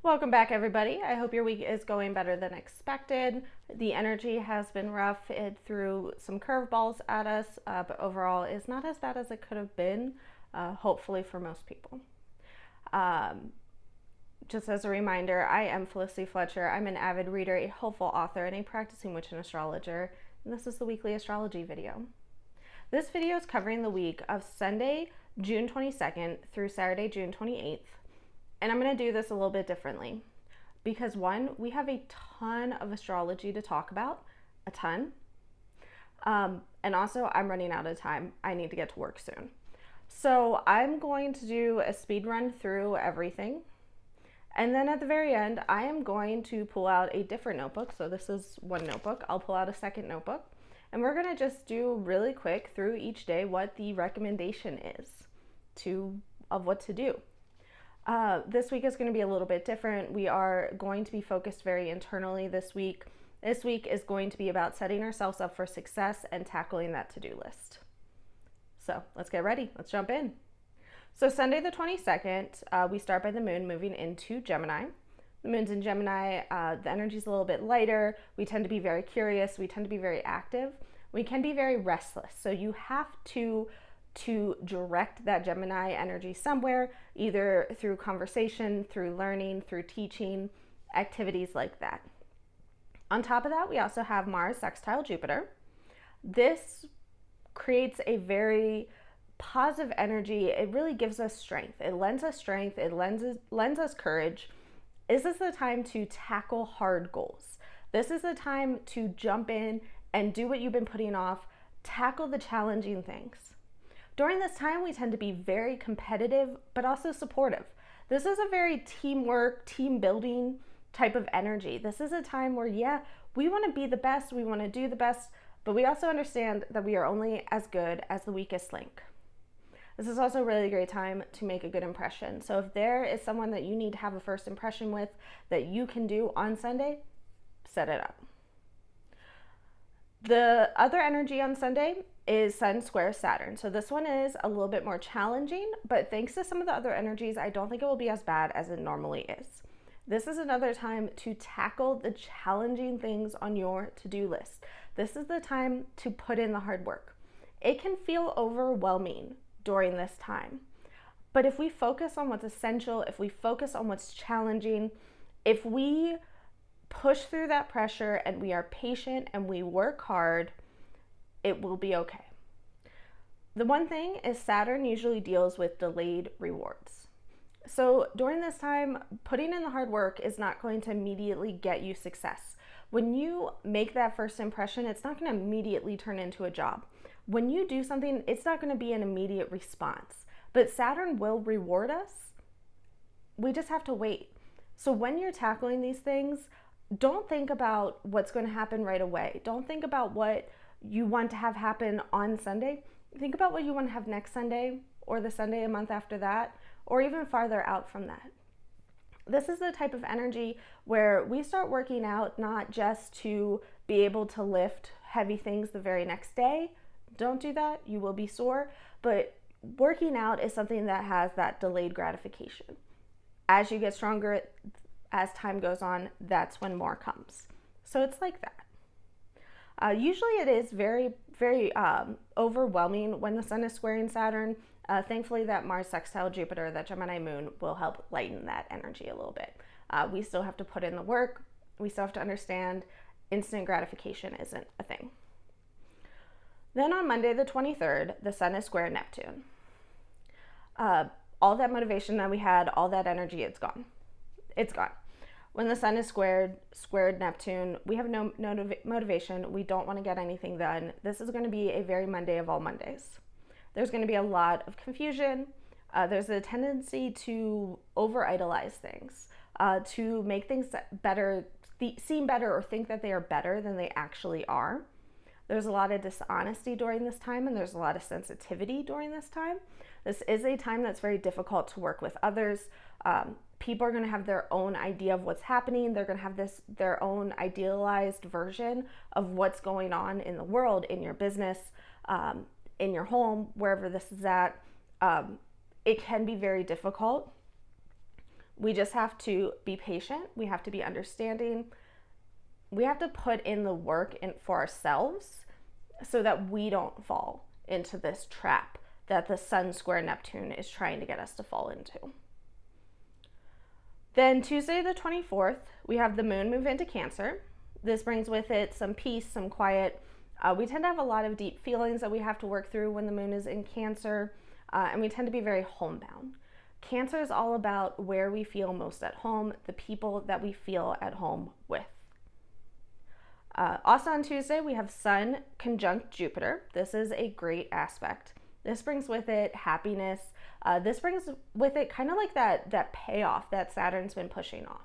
Welcome back, everybody. I hope your week is going better than expected. The energy has been rough. It threw some curveballs at us, but overall is not as bad as it could have been, hopefully for most people. Um, just as a reminder, I am Felicity Fletcher. I'm an avid reader, a hopeful author, and a practicing witch and astrologer, and this is the weekly astrology video. This video is covering the week of Sunday, June 22nd through Saturday, June 28th. And I'm going to do this a little bit differently because one, we have a ton of astrology to talk about, a ton. And also I'm running out of time. I need to get to work soon. So I'm going to do a speed run through everything. And then at the very end, I am going to pull out a different notebook. So this is one notebook. I'll pull out a second notebook. And we're going to just do really quick through each day what the recommendation is of what to do. This week is going to be a little bit different. We are going to be focused very internally this week. This week is going to be about setting ourselves up for success and tackling that to-do list. So let's get ready. Let's jump in. So Sunday the 22nd, we start by the moon moving into Gemini. The moon's in Gemini. The energy's a little bit lighter. We tend to be very curious. We tend to be very active. We can be very restless. So you have to direct that Gemini energy somewhere, either through conversation, through learning, through teaching, activities like that. On top of that, we also have Mars sextile Jupiter. This creates a very positive energy. It really gives us strength. It lends us strength. It lends us courage. This is the time to tackle hard goals. This is the time to jump in and do what you've been putting off, tackle the challenging things. During this time, we tend to be very competitive, but also supportive. This is a very teamwork, team building type of energy. This is a time where, we want to be the best, we want to do the best, but we also understand that we are only as good as the weakest link. This is also a really great time to make a good impression. So if there is someone that you need to have a first impression with that you can do on Sunday, set it up. The other energy on Sunday is Sun square Saturn. So this one is a little bit more challenging, but thanks to some of the other energies, I don't think it will be as bad as it normally is. This is another time to tackle the challenging things on your to-do list. This is the time to put in the hard work. It can feel overwhelming during this time, but if we focus on what's essential, if we focus on what's challenging, if we push through that pressure and we are patient and we work hard, it will be okay. The one thing is Saturn usually deals with delayed rewards. So during this time, putting in the hard work is not going to immediately get you success. When you make that first impression, it's not going to immediately turn into a job. When you do something, it's not going to be an immediate response. But Saturn will reward us. We just have to wait. So when you're tackling these things, don't think about what's going to happen right away. Don't think about what you want to have happen on Sunday. Think about what you want to have next Sunday or the Sunday a month after that, or even farther out from that. This is the type of energy where we start working out not just to be able to lift heavy things the very next day. Don't do that. You will be sore. But working out is something that has that delayed gratification. As you get stronger, as time goes on, that's when more comes. So it's like that. Usually it is very, very overwhelming when the sun is squaring Saturn. Thankfully, that Mars sextile Jupiter, that Gemini moon, will help lighten that energy a little bit. We still have to put in the work. We still have to understand instant gratification isn't a thing. Then on Monday the 23rd, the sun is square Neptune. All that motivation that we had, all that energy, it's gone. It's gone. When the sun is squared Neptune, we have no motivation. We don't want to get anything done. This is going to be a very Monday of all Mondays. There's going to be a lot of confusion. There's a tendency to over-idolize things, to make things better, seem better, or think that they are better than they actually are. There's a lot of dishonesty during this time, and there's a lot of sensitivity during this time. This is a time that's very difficult to work with others. People are going to have their own idea of what's happening. They're going to have their own idealized version of what's going on in the world, in your business, in your home, wherever this is at. It can be very difficult. We just have to be patient. We have to be understanding. We have to put in the work for ourselves so that we don't fall into this trap that the Sun square Neptune is trying to get us to fall into. Then Tuesday the 24th, we have the moon move into Cancer. This brings with it some peace, some quiet. We tend to have a lot of deep feelings that we have to work through when the moon is in Cancer, and we tend to be very homebound. Cancer is all about where we feel most at home, the people that we feel at home with. Also on Tuesday, we have Sun conjunct Jupiter. This is a great aspect. This brings with it happiness. This brings with it kind of like that payoff that Saturn's been pushing off.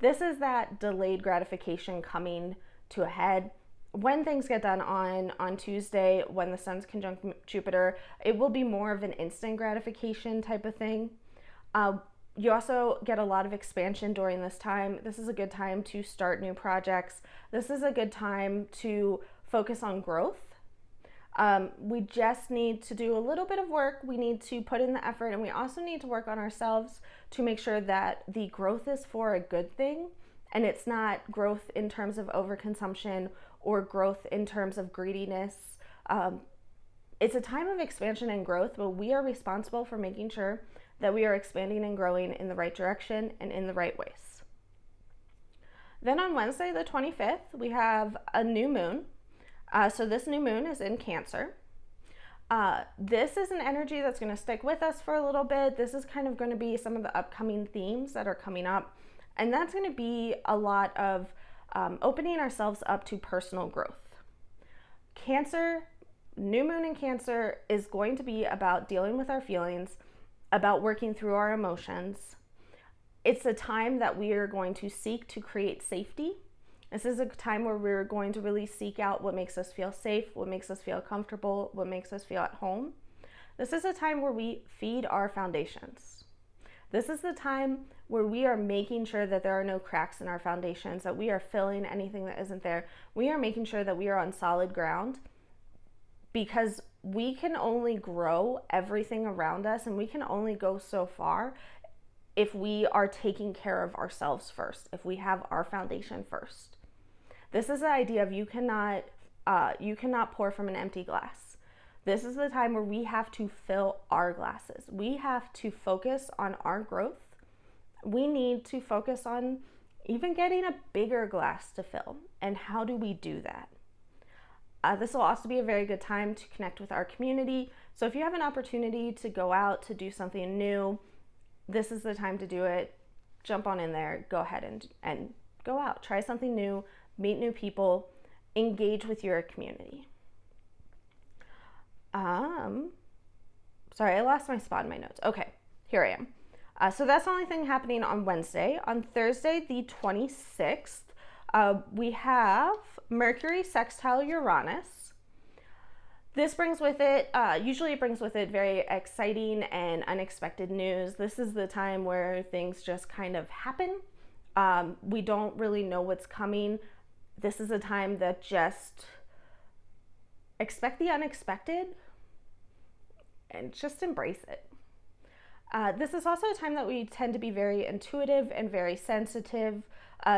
This is that delayed gratification coming to a head. When things get done on Tuesday, when the Sun's conjunct Jupiter, it will be more of an instant gratification type of thing. You also get a lot of expansion during this time. This is a good time to start new projects. This is a good time to focus on growth. We just need to do a little bit of work. We need to put in the effort, and we also need to work on ourselves to make sure that the growth is for a good thing, and it's not growth in terms of overconsumption or growth in terms of greediness. It's a time of expansion and growth, but we are responsible for making sure that we are expanding and growing in the right direction and in the right ways. Then on Wednesday, the 25th, we have a new moon. So this new moon is in Cancer. This is an energy that's going to stick with us for a little bit. This is kind of going to be some of the upcoming themes that are coming up. And that's going to be a lot of opening ourselves up to personal growth. Cancer, new moon in Cancer is going to be about dealing with our feelings, about working through our emotions. It's a time that we are going to seek to create safety. This is a time where we're going to really seek out what makes us feel safe, what makes us feel comfortable, what makes us feel at home. This is a time where we feed our foundations. This is the time where we are making sure that there are no cracks in our foundations, that we are filling anything that isn't there. We are making sure that we are on solid ground, because we can only grow everything around us, and we can only go so far if we are taking care of ourselves first, if we have our foundation first. This is the idea of you cannot pour from an empty glass. This is the time where we have to fill our glasses. We have to focus on our growth. We need to focus on even getting a bigger glass to fill. And how do we do that? This will also be a very good time to connect with our community. So if you have an opportunity to go out to do something new, this is the time to do it. Jump on in there, go ahead and go out, try something new, meet new people, engage with your community. Sorry, I lost my spot in my notes. Okay, here I am. So that's the only thing happening on Wednesday. On Thursday, the 26th, we have Mercury sextile Uranus. This brings with it, usually it brings with it very exciting and unexpected news. This is the time where things just kind of happen. We don't really know what's coming. This is a time that just expect the unexpected and just embrace it. This is also a time that we tend to be very intuitive and very sensitive.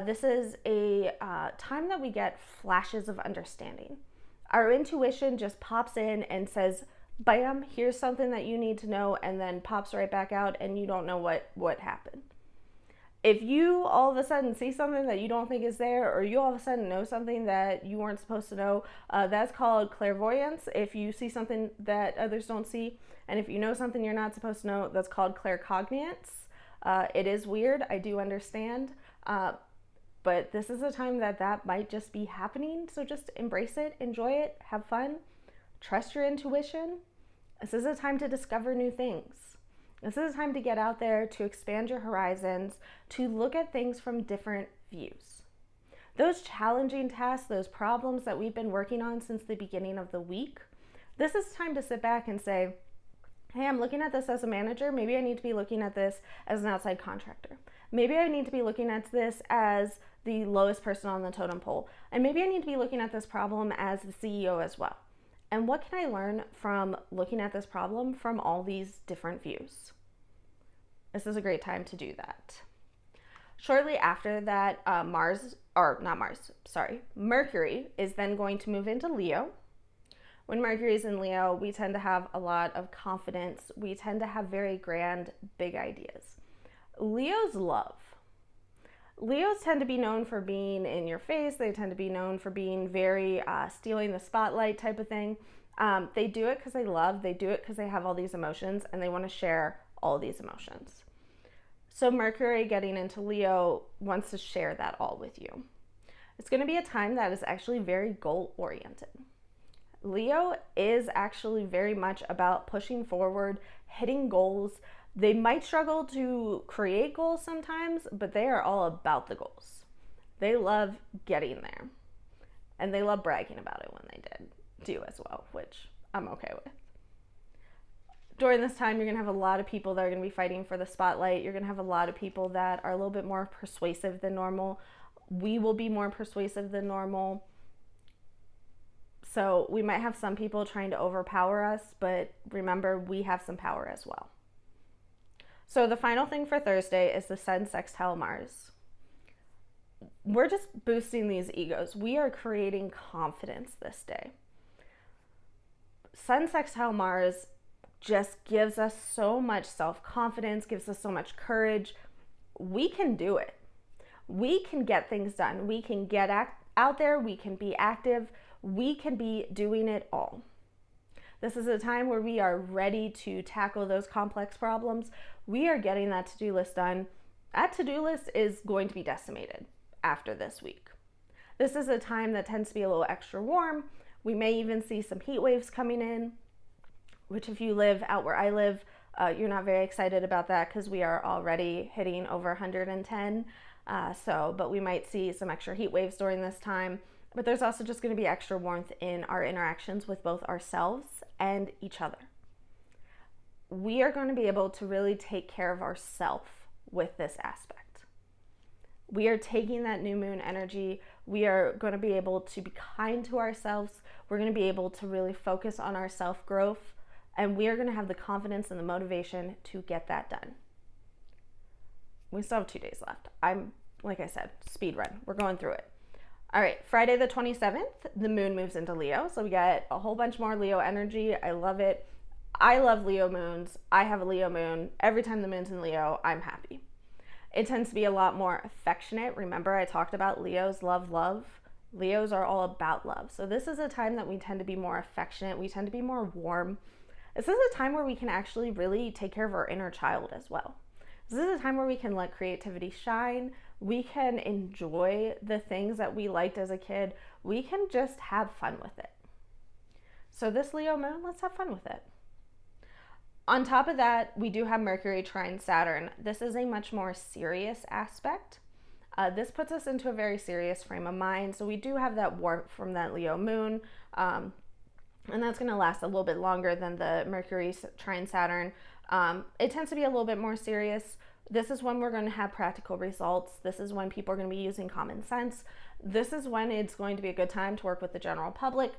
This is a time that we get flashes of understanding. Our intuition just pops in and says, bam, here's something that you need to know, and then pops right back out, and you don't know what happened. If you all of a sudden see something that you don't think is there, or you all of a sudden know something that you weren't supposed to know, that's called clairvoyance. If you see something that others don't see, and if you know something you're not supposed to know, that's called claircognizance. It is weird, I do understand, but this is a time that might just be happening, so just embrace it, enjoy it, have fun, trust your intuition. This is a time to discover new things. This is a time to get out there, to expand your horizons, to look at things from different views. Those challenging tasks, those problems that we've been working on since the beginning of the week, this is time to sit back and say, hey, I'm looking at this as a manager. Maybe I need to be looking at this as an outside contractor. Maybe I need to be looking at this as the lowest person on the totem pole. And maybe I need to be looking at this problem as the CEO as well. And what can I learn from looking at this problem from all these different views? This is a great time to do that. Shortly after that, Mercury is then going to move into Leo. When Mercury is in Leo, we tend to have a lot of confidence. We tend to have very grand, big ideas. Leos love. Leos tend to be known for being in your face. They tend to be known for being very stealing the spotlight type of thing. They do it because they love. They do it because they have all these emotions and they want to share all these emotions. So Mercury getting into Leo wants to share that all with you. It's going to be a time that is actually very goal oriented. Leo is actually very much about pushing forward, hitting goals. They might struggle to create goals sometimes, but they are all about the goals. They love getting there. And they love bragging about it when they do as well, which I'm okay with. During this time, you're going to have a lot of people that are going to be fighting for the spotlight. You're going to have a lot of people that are a little bit more persuasive than normal. We will be more persuasive than normal. So we might have some people trying to overpower us, but remember, we have some power as well. So the final thing for Thursday is the Sun sextile Mars. We're just boosting these egos. We are creating confidence this day. Sun sextile Mars just gives us so much self-confidence, gives us so much courage. We can do it. We can get things done. We can get out there. We can be active. We can be doing it all. This is a time where we are ready to tackle those complex problems. We are getting that to-do list done. That to-do list is going to be decimated after this week. This is a time that tends to be a little extra warm. We may even see some heat waves coming in, which if you live out where I live, you're not very excited about that because we are already hitting over 110. But we might see some extra heat waves during this time. But there's also just going to be extra warmth in our interactions with both ourselves and each other. We are going to be able to really take care of ourselves with this aspect. We are taking that new moon energy. We are going to be able to be kind to ourselves. We're going to be able to really focus on our self-growth. And we are going to have the confidence and the motivation to get that done. We still have 2 days left. Like I said, speed run. We're going through it. All right, Friday the 27th, the moon moves into Leo. So we got a whole bunch more Leo energy. I love it. I love Leo moons. I have a Leo moon. Every time the moon's in Leo, I'm happy. It tends to be a lot more affectionate. Remember, I talked about Leos love love. Leos are all about love. So this is a time that we tend to be more affectionate. We tend to be more warm. This is a time where we can actually really take care of our inner child as well. This is a time where we can let creativity shine. We can enjoy the things that we liked as a kid. We can just have fun with it. So this Leo moon, let's have fun with it. On top of that, we do have Mercury trine Saturn. This is a much more serious aspect. This puts us into a very serious frame of mind. So we do have that warmth from that Leo moon. And that's going to last a little bit longer than the Mercury trine Saturn. It tends to be a little bit more serious. This is when we're going to have practical results. This is when people are going to be using common sense. This is when it's going to be a good time to work with the general public,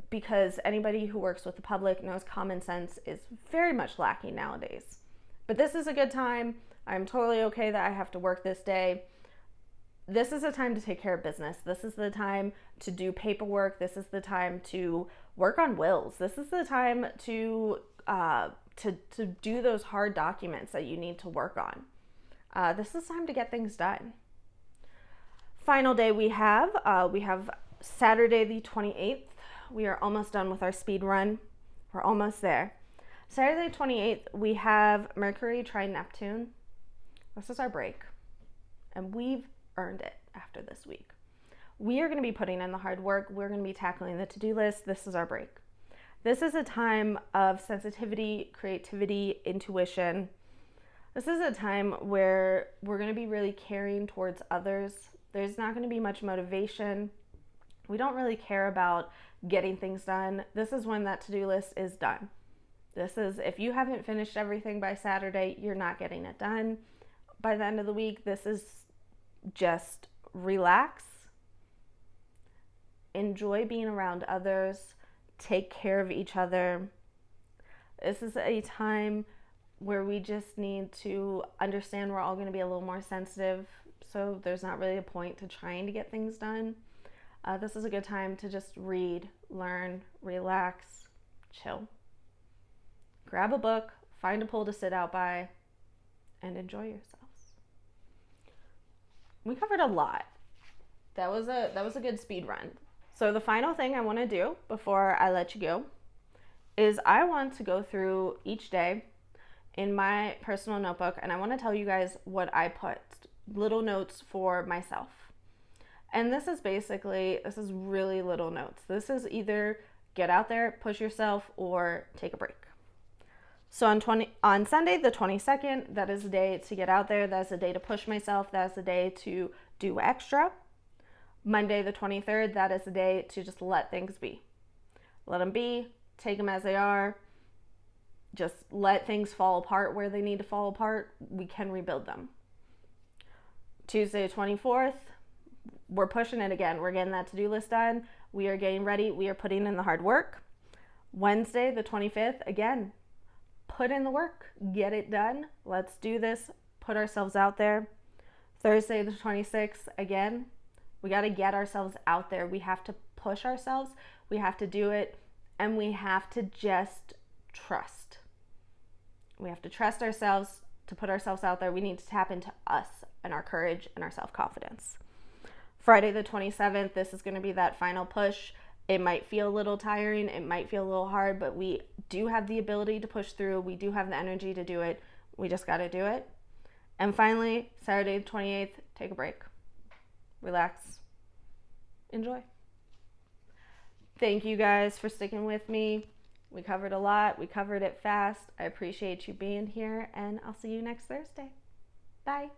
because anybody who works with the public knows common sense is very much lacking nowadays. But this is a good time. I'm totally okay that I have to work this day. This is a time to take care of business. This is the time to do paperwork. This is the time to work on wills. This is the time to do those hard documents that you need to work on. This is time to get things done. Final day we have Saturday the 28th. We are almost done with our speed run. We're almost there. Saturday the 28th, we have Mercury trine Neptune. This is our break. And we've earned it after this week. We are going to be putting in the hard work. We're going to be tackling the to-do list. This is our break. This is a time of sensitivity, creativity, intuition. This is a time where we're going to be really caring towards others. There's not going to be much motivation. We don't really care about getting things done. This is when that to-do list is done. This is, if you haven't finished everything by Saturday, you're not getting it done. By the end of the week, this is just relax, enjoy being around others, take care of each other. This is a time where we just need to understand we're all going to be a little more sensitive. So there's not really a point to trying to get things done. This is a good time to just read, learn, relax, chill. Grab a book, find a pool to sit out by, and enjoy yourselves. We covered a lot. That was a good speed run. So the final thing I want to do before I let you go is I want to go through each day in my personal notebook, and I want to tell you guys what I put, little notes for myself. And this is really little notes. This is either get out there, push yourself, or take a break. So on Sunday the 22nd, that is the day to get out there. That's the day to push myself. That's the day to do extra. Monday the 23rd, that is the day to just let things be. Let them be, take them as they are. Just let things fall apart where they need to fall apart. We can rebuild them. Tuesday the 24th, we're pushing it again. We're getting that to-do list done. We are getting ready. We are putting in the hard work. Wednesday the 25th, again, put in the work. Get it done. Let's do this. Put ourselves out there. Thursday the 26th, again, we got to get ourselves out there. We have to push ourselves. We have to do it. And we have to just trust. We have to trust ourselves to put ourselves out there. We need to tap into us and our courage and our self-confidence. Friday the 27th, this is going to be that final push. It might feel a little tiring. It might feel a little hard, but we do have the ability to push through. We do have the energy to do it. We just got to do it. And finally, Saturday the 28th, take a break. Relax. Enjoy. Thank you guys for sticking with me. We covered a lot. We covered it fast. I appreciate you being here, and I'll see you next Thursday. Bye.